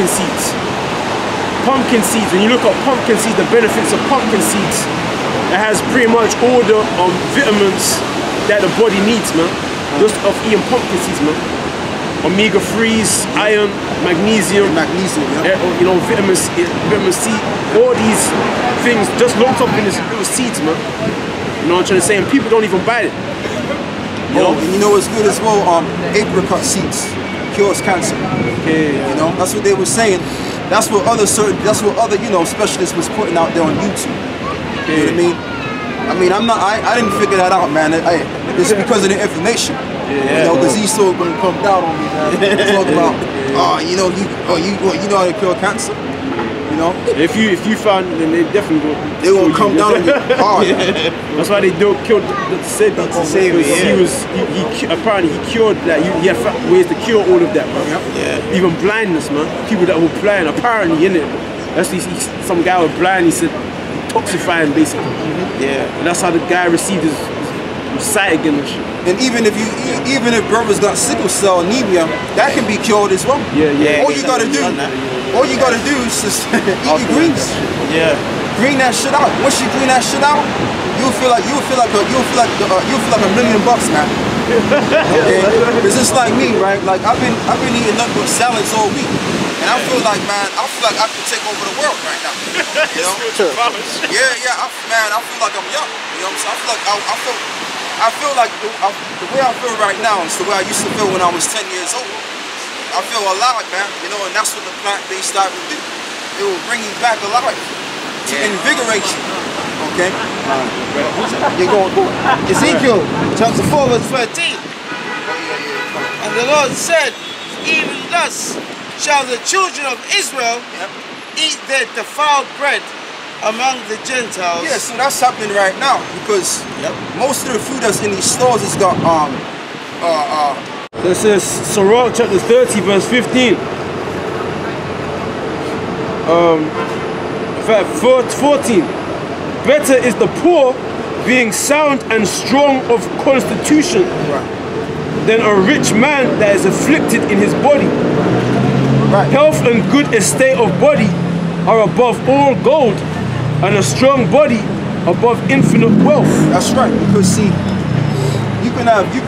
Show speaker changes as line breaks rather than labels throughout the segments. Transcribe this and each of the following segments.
pumpkin seeds. Pumpkin seeds, when you look at pumpkin seeds, the benefits of pumpkin seeds, it has pretty much all the vitamins that the body needs, man. Just of eating pumpkin seeds, man. Omega-3s, iron, magnesium, yeah. You know, vitamin C, all these things just locked up in these little seeds, man. You know what I'm trying to say? And people don't even buy it.
You know? And you know what's good as well? Apricot seeds cures cancer.
Okay.
You know, that's what they were saying. That's what other you know, specialists was putting out there on YouTube. Okay. You know what I mean? I didn't figure that out, man. It's because of the information. Yeah. You know, because he's so gonna come down on me, man. Talk about, you know how to cure cancer. You know,
if you found, then they definitely
will come down on you hard.
Yeah. That's why they don't kill the Savior. He apparently he cured that. He had ways to cure all of that, man. Yeah. Even blindness, man. People that were blind, apparently, in it. That's some guy was blind. He said toxifying, basically.
Yeah.
And that's how the guy received his sight again and shit.
And even if brothers got sickle cell anemia, that can be cured as well.
Yeah.
All you gotta do is just eat your greens.
Yeah.
Green that shit out. Once you green that shit out, you'll feel like $1 million, man. Okay? It's just like me, right? Like I've been eating nothing but salads all week. And I feel like, man, I could take over the world right now. You know? Yeah, I feel like I'm young. You know what I'm saying? I feel like the way I feel right now is the way I used to feel when I was 10 years old. I feel alive, man. You know, and that's what the plant-based diet will do. It will bring you back alive to invigorate you. Okay?
You're going to Ezekiel chapter 4 verse 13. And the Lord said, even thus shall the children of Israel eat their defiled bread among the Gentiles.
Yeah, so that's happening right now because most of the food that's in these stores has got
This is Sirach chapter 30 verse 15. 14. Better is the poor being sound and strong of constitution than a rich man that is afflicted in his body. Health and good estate of body are above all gold, and a strong body above infinite wealth.
That's right, because see, you can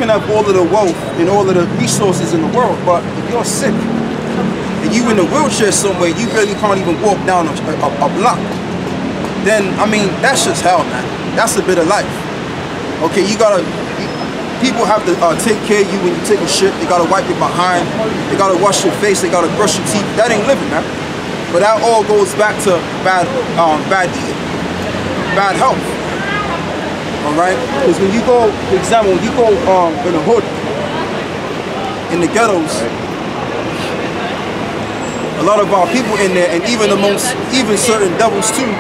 have all of the wealth and all of the resources in the world, but if you're sick and you in a wheelchair somewhere, you barely can't even walk down a block, then I mean that's just hell, man. That's a bit of life. Okay, people have to take care of you when you take a shit. They gotta wipe your behind, they gotta wash your face, they gotta brush your teeth. That ain't living, man. But that all goes back to bad eating, bad health. All right, because when you go, for example, when you go in the hood, in the ghettos, a lot of our people in there, and even certain devils too,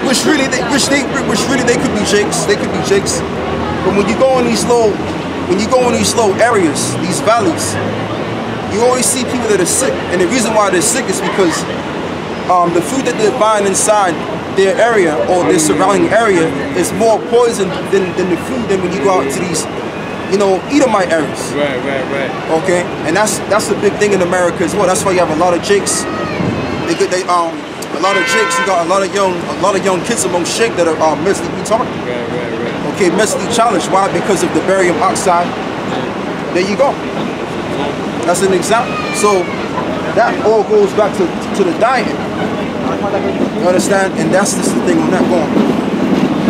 which really they could be jakes. They could be jakes. But when you go in these low areas, these valleys, you always see people that are sick, and the reason why they're sick is because the food that they're buying inside their area or their surrounding area is more poison than the food than when you go out to these, you know, Edomite areas.
Right.
Okay, and that's a big thing in America as well. That's why you have a lot of jakes. A lot of jakes. You got a lot of young kids among Sheikh that are mentally retarded. Right. Okay, mentally challenged. Why? Because of the barium oxide. There you go. That's an example. So that all goes back to the diet. You understand? And that's just the thing on that going.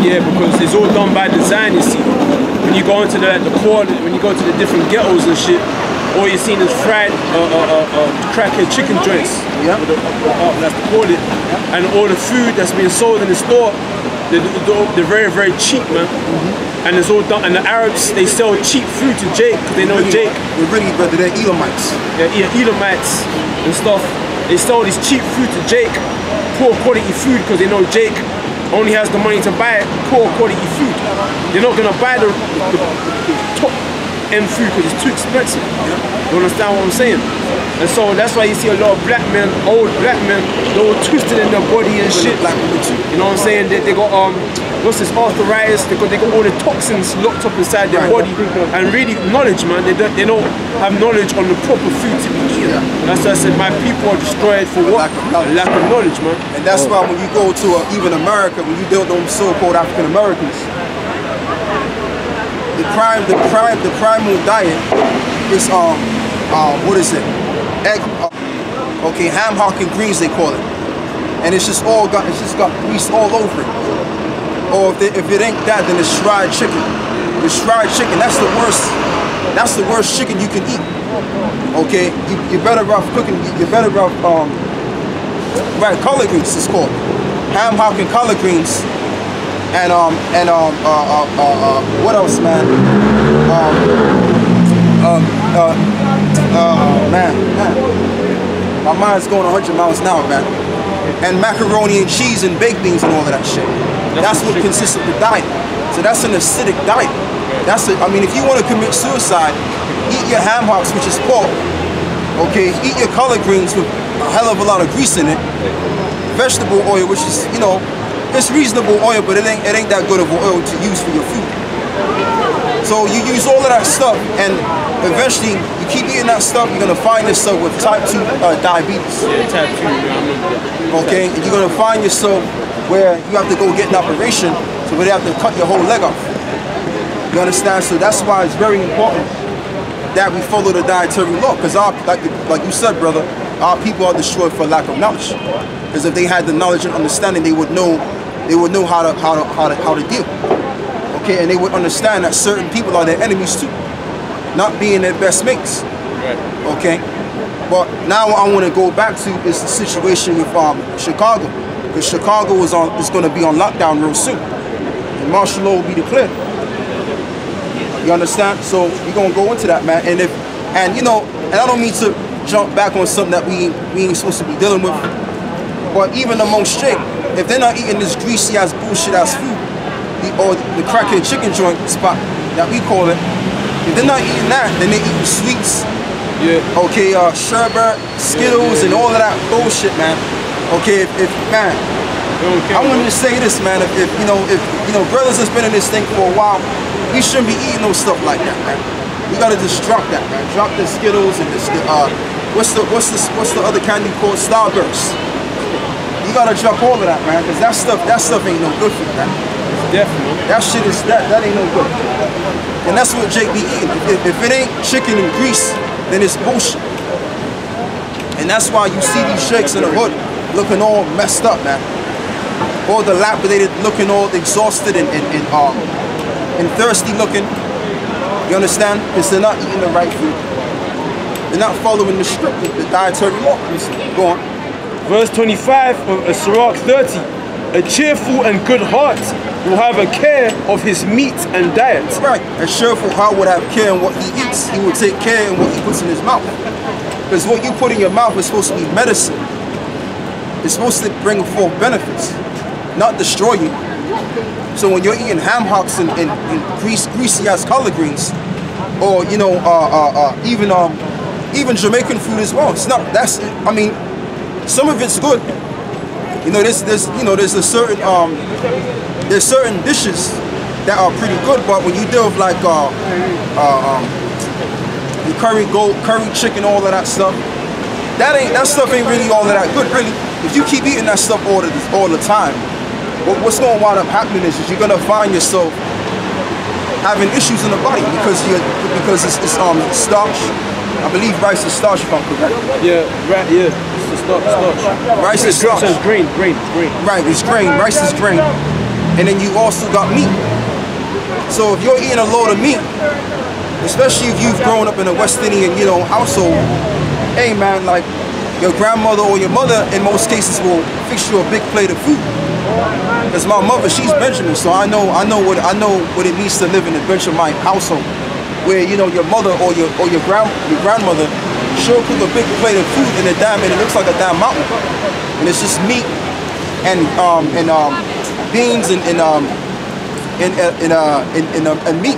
Yeah, because it's all done by design, you see. When you go into the when you go to the different ghettos and shit, all you're seeing is fried crackhead chicken joints.
Yeah.
That's to call it. And all the food that's being sold in the store, they're very, very cheap, man. And it's all done. And the Arabs, they sell cheap food to Jake because they know Jake.
They're Edomites.
Yeah, Edomites and stuff. They sell this cheap food to Jake, poor quality food, because they know Jake only has the money to buy poor quality food. They're not gonna buy the top end food because it's too expensive. You understand what I'm saying? And so that's why you see a lot of black men, old black men, they're all twisted in their body and shit. You know what I'm saying? They got what's this, arthritis? They got all the toxins locked up inside their body. And really knowledge, man. They don't have knowledge on the proper food to be eaten. That's why I said my people are destroyed for what? Lack of knowledge, man.
And that's why when you go to even America, when you deal with them so-called African Americans, the primal diet is what is it? Egg, okay, ham, hock, and greens they call it, and it's just got grease all over it. Or if it ain't that, then it's fried chicken. The fried chicken, that's the worst. That's the worst chicken you can eat. Okay, you're better off cooking. You're better off right, collard greens is called ham, hock, and collard greens, and what else, man? Man, my mind's going 100 miles an hour, man. And macaroni and cheese and baked beans and all of that shit. That's what consists of the diet. So that's an acidic diet. I mean, if you want to commit suicide, eat your ham hocks, which is pork. Okay, eat your collard greens with a hell of a lot of grease in it. Vegetable oil, which is, you know, it's reasonable oil, but it ain't that good of an oil to use for your food. So you use all of that stuff, and eventually you keep eating that stuff, you're gonna find yourself with type 2 diabetes.
Yeah, type 2, man.
Okay, and you're gonna find yourself where you have to go get an operation, so where they have to cut your whole leg off. You understand? So that's why it's very important that we follow the dietary law, because like you said, brother, our people are destroyed for lack of knowledge. Because if they had the knowledge and understanding, they would know how to deal. Okay, and they would understand that certain people are their enemies too, not being their best mates. Okay, but now what I want to go back to is the situation with Chicago, because Chicago is going to be on lockdown real soon, and martial law will be declared. You understand? So we're gonna go into that, man. And you know, and I don't mean to jump back on something that we ain't supposed to be dealing with, but even amongst straight, if they're not eating this greasy ass bullshit ass food, or the crackhead chicken joint spot that we call it, if they're not eating that, then they're eating sweets.
Yeah.
Okay, sherbet, Skittles, and all of that bullshit, man. Okay, if man, I wanted to say this, man. If you know brothers that's been in this thing for a while, we shouldn't be eating no stuff like that, man. We gotta just drop that, man. Drop the Skittles and what's the other candy called? Starburst. You gotta drop all of that, man, because that stuff ain't no good for you, man.
Definitely.
That shit is that ain't no good. And that's what Jake be eating. If it ain't chicken and grease, then it's bullshit. And that's why you see these sheikhs in the hood looking all messed up, man. All dilapidated, looking all exhausted and thirsty looking. You understand? Because they're not eating the right food. They're not following the script, the dietary law. Go on.
Verse 25 of Sirach 30. A cheerful and good heart will have a care of his meat and diet.
Right. A cheerful heart would have care in what he eats. He will take care in what he puts in his mouth. Because what you put in your mouth is supposed to be medicine. It's supposed to bring forth benefits, not destroy you. So when you're eating ham hocks and greasy ass collard greens, or you know, even Jamaican food as well. It's not. I mean, some of it's good. You know, there's a certain there's certain dishes that are pretty good, but when you deal with like the curry chicken, all of that stuff, that stuff ain't really all of that good, really. If you keep eating that stuff all the time, what's going to wind up happening is you're going to find yourself having issues in the body because it's starch. I believe rice is starch, if I'm correct.
Yeah, right. Yeah, it's starch.
Rice is starch.
It's grain.
Right, it's grain. Rice is grain, and then you also got meat. So if you're eating a load of meat, especially if you've grown up in a West Indian, household, hey man, like your grandmother or your mother in most cases will fix you a big plate of food. Because my mother, she's Benjamin, so I know what it means to live in a Benjamin household, where your mother or your grandmother, she'll cook a big plate of food and it looks like a damn mountain, and it's just meat and beans and meat.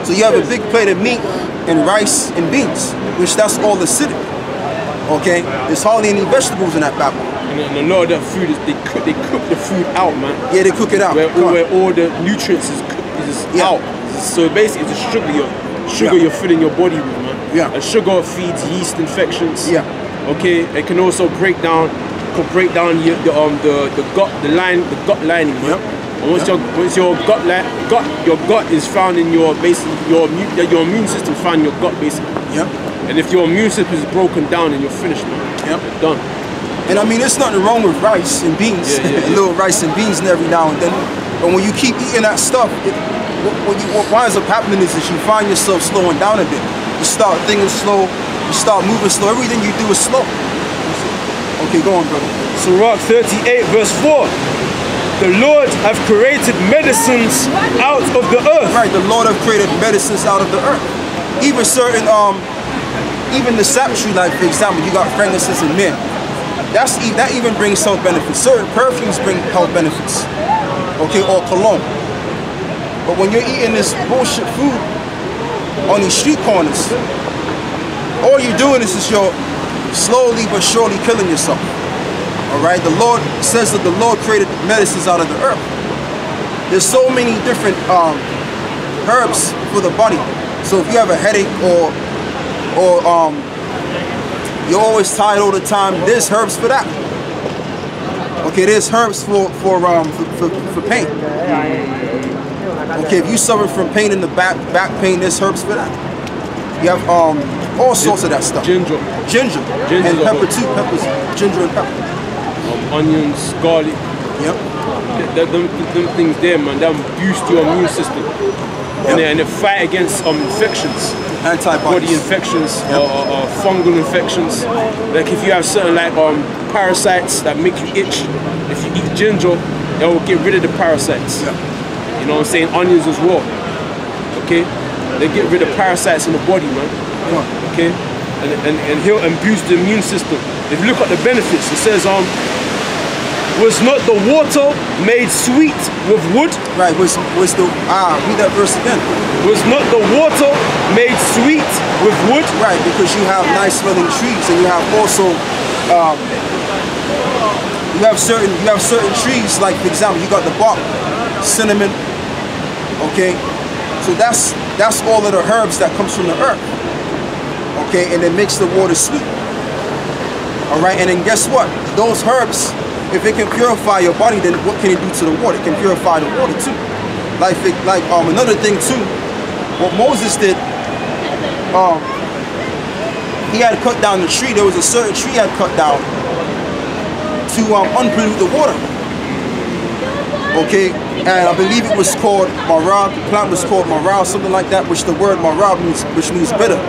So you have a big plate of meat and rice and beans, which that's all acidic. Okay, there's hardly any vegetables in that bad boy.
And a lot of that food is they cook the food out, man.
Yeah, they cook it out.
Where all the nutrients is out. So basically, it's a sugar you're filling your body with, man.
Yeah.
And sugar feeds yeast infections.
Yeah.
Okay. It can also break down your the gut lining.
Yep.
And once your gut is found in your your immune system found in your gut basically.
Yep.
And if your immune system is broken down, then you're finished, man.
Yep.
You're done.
And I mean, there's nothing wrong with rice and beans, a little rice and beans and every now and then. But when you keep eating that stuff, what winds up happening is you find yourself slowing down a bit. You start thinking slow, you start moving slow. Everything you do is slow. Okay, go on, brother.
Sirach 38 verse 4. The Lord have created medicines out of the earth.
Right, the Lord have created medicines out of the earth. Even certain, even the sap tree, like for example, you got fragrances in mint. That even brings health benefits. Certain perfumes bring health benefits. Okay, or cologne. But when you're eating this bullshit food on these street corners, all you're doing is you're slowly but surely killing yourself. Alright, the Lord says that the Lord created medicines out of the earth. There's so many different herbs for the body. So if you have a headache or you're always tired all the time, there's herbs for that. Okay, there's herbs for pain. Okay, if you suffer from pain in the back pain, there's herbs for that. You have all sorts of that stuff.
Ginger.
And pepper too. Peppers, ginger and pepper.
Onions, garlic.
Yep.
Them things there, man, that boost your immune system.
Yep.
And they fight against infections.
Antibodies.
Body infections,
Yep.
or fungal infections. Like if you have certain like parasites that make you itch, if you eat ginger, it will get rid of the parasites.
Yep.
You know what I'm saying? Onions as well. Okay? They get rid of parasites in the body, man. Okay? And heal and boost the immune system. If you look at the benefits, it says was not the water made sweet with wood?
Right, read that verse again.
Was not the water made sweet with wood?
Right, because you have nice smelling trees, and you have also you have certain trees, like for example, you got the bark, cinnamon. Okay, so that's all of the herbs that comes from the earth. Okay, and it makes the water sweet. All right, and then guess what? Those herbs, if it can purify your body, then what can it do to the water? It can purify the water too. Like another thing too, what Moses did, he had cut down the tree. There was a certain tree he had cut down to unpollute the water. Okay, and I believe it was called marah. The plant was called marah, something like that, which the word marah means, which means bitter.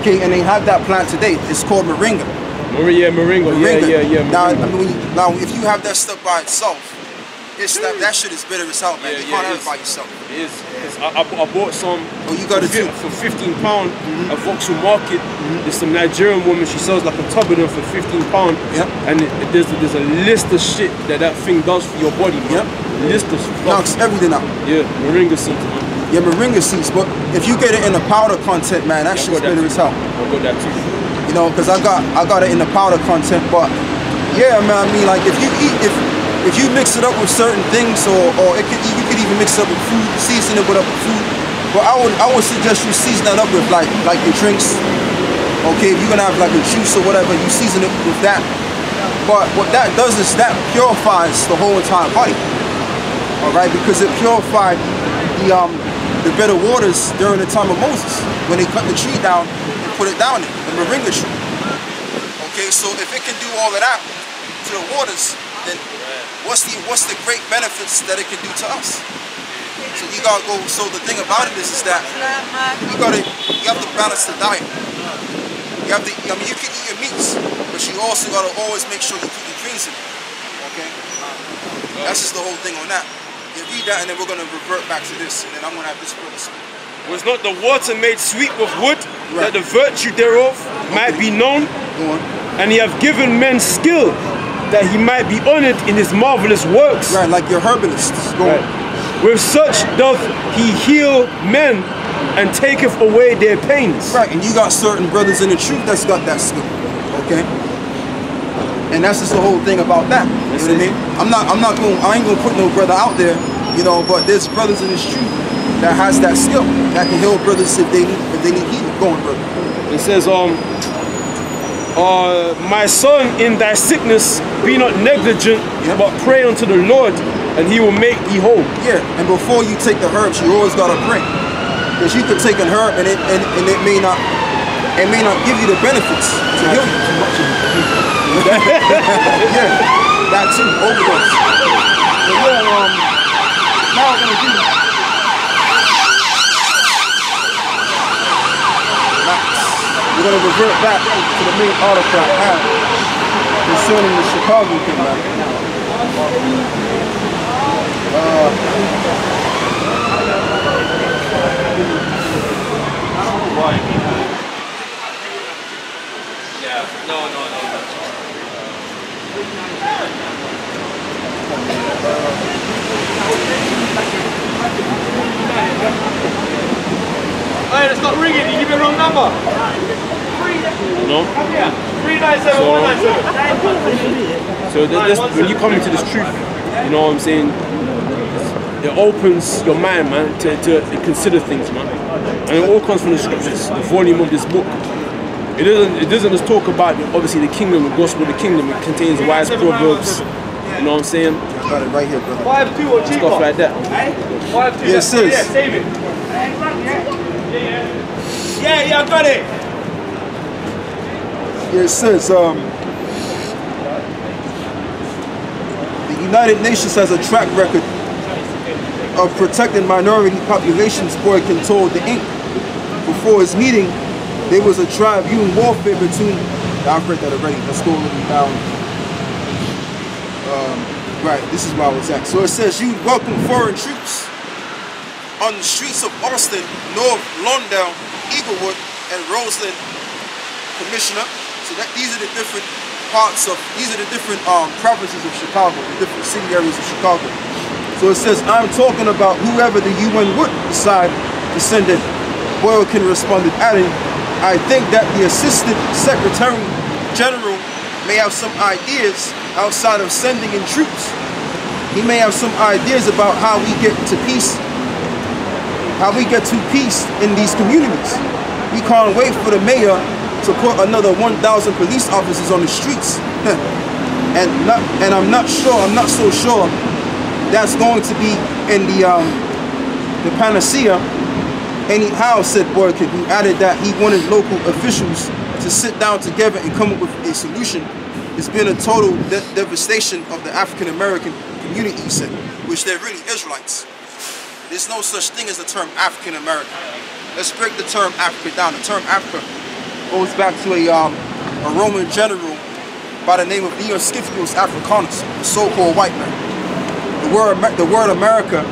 Okay, and they have that plant today. It's called moringa.
Moringa. Yeah.
Now, if you have that stuff by itself, that shit is bitter as hell, man. You can't have it by yourself.
It is. I bought some.
Oh, you got it too?
For £15 at Vauxhall Market. There's some Nigerian woman. She sells like a tub of them for £15.
Yep.
And there's a list of shit that thing does for your body, man.
Yep.
List of stuff.
Knocks everything out.
Yeah, moringa seeds, man.
Yeah, moringa seeds. But if you get it in the powder content, man, that shit's bitter as hell.
I got that too.
You know, because I got it in the powder content. But yeah, man, I mean, like if you mix it up with certain things, or you could even mix it up with food, season it with food. But I would suggest you season that up with like your drinks. Okay, if you're gonna have like a juice or whatever, you season it with that. But what that does is that purifies the whole entire body. All right, because it purified the bitter waters during the time of Moses when they cut the tree down and put it down there, the moringa tree. Okay, so if it can do all of that to the waters, then what's the great benefits that it can do to us? So you gotta go. So the thing about it is that you have to balance the diet. You have to. I mean, you can eat your meats, but you also gotta always make sure you keep your greens in it. Okay, that's just the whole thing on that. You read that, and then we're gonna revert back to this, and then I'm gonna have this brother speak.
Was not the water made sweet with wood, that the virtue thereof might be known?
Go on.
And he have given men skill, that he might be honored in his marvelous works.
Right, like your herbalists. Go on.
With such doth he heal men and taketh away their pains.
Right, and you got certain brothers in the truth that's got that skill. Okay? And that's just the whole thing about that. You know what I mean? I ain't gonna put no brother out there, you know, but there's brothers in this truth that has that skill that can heal brothers if they need healing. Go on, brother.
It says, my son, in thy sickness, be not negligent, but pray unto the Lord, and he will make thee whole.
Yeah, and before you take the herbs, you always gotta pray. Because you could take an herb and it may not give you the benefits to heal you. Yeah, that too, overdose. But yeah, now we're gonna do we're going to revert back to the main article I have concerning the Chicago thing, man.
Hey, it's not ringing. You give me the wrong number.
No?
397 197.
So when you come into this truth, you know what I'm saying, it opens your mind, man, to consider things, man. And it all comes from the scriptures, the volume of this book. It doesn't just talk about, obviously, the kingdom, the gospel of the kingdom. It contains wise proverbs, you know what I'm saying?
Got it right here, brother.
5-2 or cheaper.
Stuff like that.
5-2.
Yes, sis.
Yeah, save it. Yeah, I got it.
Yeah, it says, the United Nations has a track record of protecting minority populations, Boykin told the Inc. Before his meeting, there was a tribune warfare between, I've read that already, let's go a little down. Right, this is where I was at. So it says, you welcome foreign troops on the streets of Austin, North Lawndale, Eaglewood, and Roseland, Commissioner. So that these are the different parts of, these are the different provinces of Chicago, the different city areas of Chicago. So it says, I'm talking about whoever the UN would decide to send in. Boykin responded, adding, I think that the Assistant Secretary General may have some ideas outside of sending in troops. He may have some ideas about how we get to peace, in these communities. We can't wait for the mayor to put another 1,000 police officers on the streets. and I'm not so sure that's going to be in the panacea. Anyhow, said Boykin, who added that he wanted local officials to sit down together and come up with a solution. It's been a total devastation of the African American community, he said, which they're really Israelites. There's no such thing as the term African American. Let's break the term Africa down. The term Africa goes back to a Roman general by the name of Leon Scipio's Africanus, a so-called white man. The word America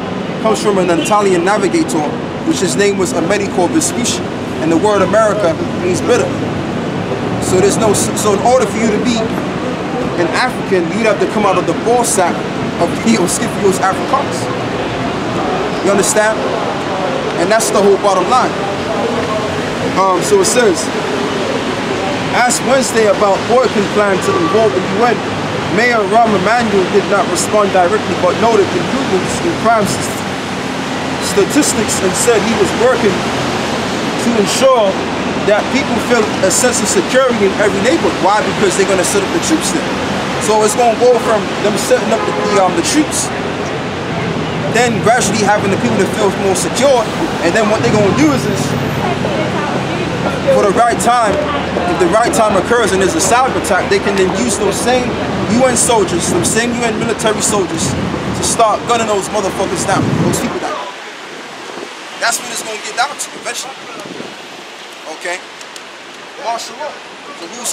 comes from an Italian navigator, which his name was Americo Vespucci, and the word America means bitter. So there's no, so in order for you to be an African, you'd have to come out of the ball sack of Leon Scipio's Africanus. You understand? And that's the whole bottom line. So it says, asked Wednesday about Boykin's plan to involve the UN, Mayor Rahm Emanuel did not respond directly, but noted improvements in crime statistics and said he was working to ensure that people feel a sense of security in every neighborhood. Why? Because they're going to set up the troops there. So it's going to go from them setting up the troops, then gradually having the people that feel more secure, and then what they're going to do is for the right time, if the right time occurs and there's a cyber attack, they can then use those same UN soldiers, those same UN military soldiers to start gunning those motherfuckers down, those people down. That's what it's going to get down to eventually. Okay? Martial law. So who's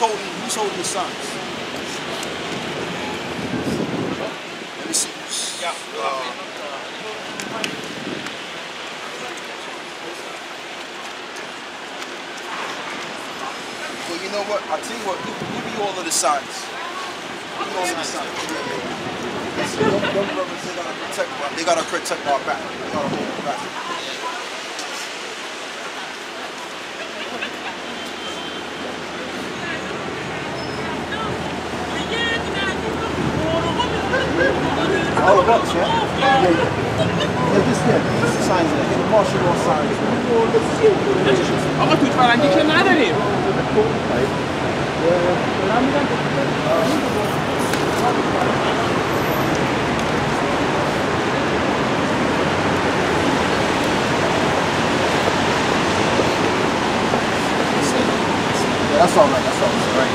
holding the signs? Let me see. Yeah. So you know what? I'll tell you what, give me all of the signs. Give me all of the signs. Them brothers, they gotta protect our back. They gotta hold our back. Oh, box, yeah? Yeah, this is the signs there. The martial law signs.
Ama tutmadan geçenler de değil.
That's all right. That's all right.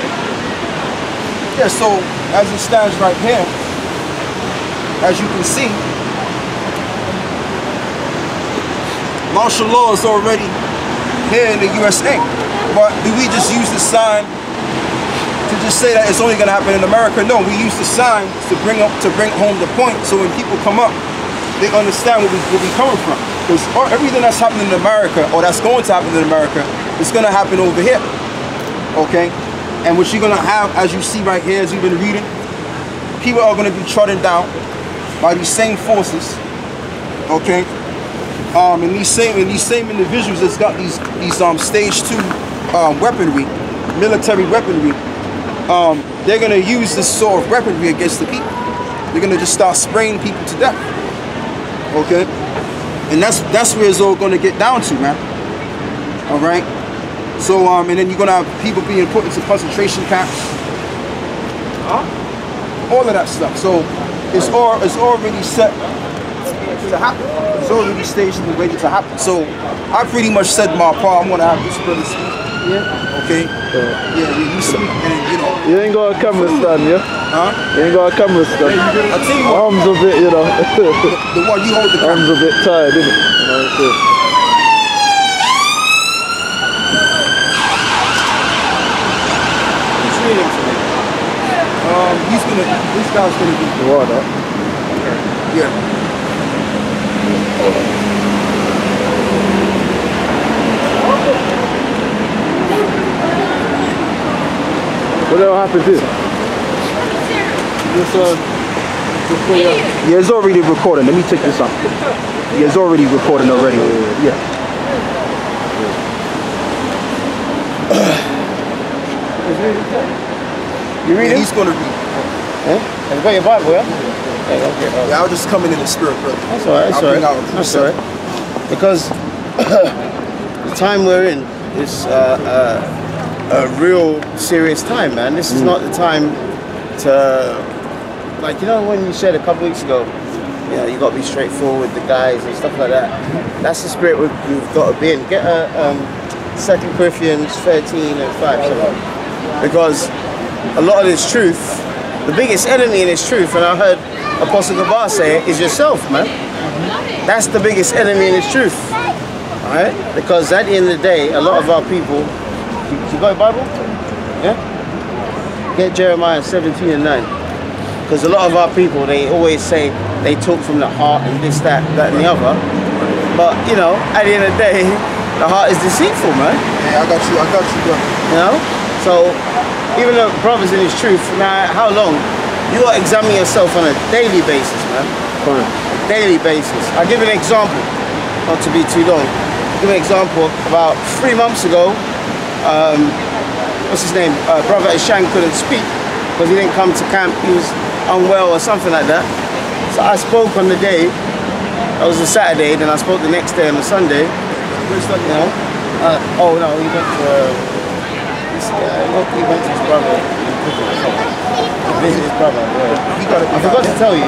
Yeah, so as it stands right here, as you can see, martial law is already here in the USA. But do we just use the sign to just say that it's only going to happen in America? No, we use the sign to bring home the point. So when people come up, they understand where we're coming from. Because everything that's happening in America, or that's going to happen in America, is going to happen over here. Okay? And what you're going to have, as you see right here, as you've been reading, people are going to be trodden down by these same forces. Okay? And these same individuals that's got these stage 2 weaponry, military weaponry, they're going to use this sort of weaponry against the people. They're going to just start spraying people to death. Okay? And that's where it's all going to get down to, man. All right? So, and then you're going to have people being put into concentration camps. All of that stuff. So, it's already set to happen. It's already staged and ready to happen. So, I pretty much said my part. I'm going to have this brother speak. Yeah. Okay? Yeah, you speak and, you know.
You ain't got a camera stand, yeah?
Huh?
You ain't got a camera stand.
I'll tell you what.
Arms a bit, you know.
The one you hold the camera.
Arms a bit tired, isn't it? You know what I'm saying?
This guy's gonna be
Water.
yeah.
What will happen to this?
Yeah, it's already recording. Let me take this out. Yeah, it's already recording already. Yeah.
You reading?
He's gonna read.
Yeah? You got your Bible, yeah? Yeah, okay.
Yeah, I'll just come in the spirit, brother.
That's alright, that's alright. That's alright. Because the time we're in is a real serious time, man. This is not the time to, like, you know when you said a couple weeks ago, you know, you got to be straightforward with the guys and stuff like that. That's the spirit we've got to be in. Get 2 Corinthians 13 and 5. Because a lot of this truth, the biggest enemy in this truth, and I heard Apostle Gabar say it, is yourself, man. That's the biggest enemy in this truth. Alright? Because at the end of the day, a lot of our people, you got a Bible? Yeah? Get Jeremiah 17 and 9. Because a lot of our people, they always say they talk from the heart and this, that and the other. But, you know, at the end of the day, the heart is deceitful, man.
Yeah, I got you, bro.
You know? So, even though brothers in his truth, now how long? You gotta examine yourself on a daily basis, man.
Fine.
A daily basis. I'll give you an example, not to be too long. I'll give you an example. About 3 months ago, what's his name? Brother Ishang couldn't speak because he didn't come to camp. He was unwell or something like that. So I spoke on the day. That was a Saturday. Then I spoke the next day on the Sunday. You know? Oh no, he went to. He went to his brother. He visited his brother. Yeah. I forgot to tell you.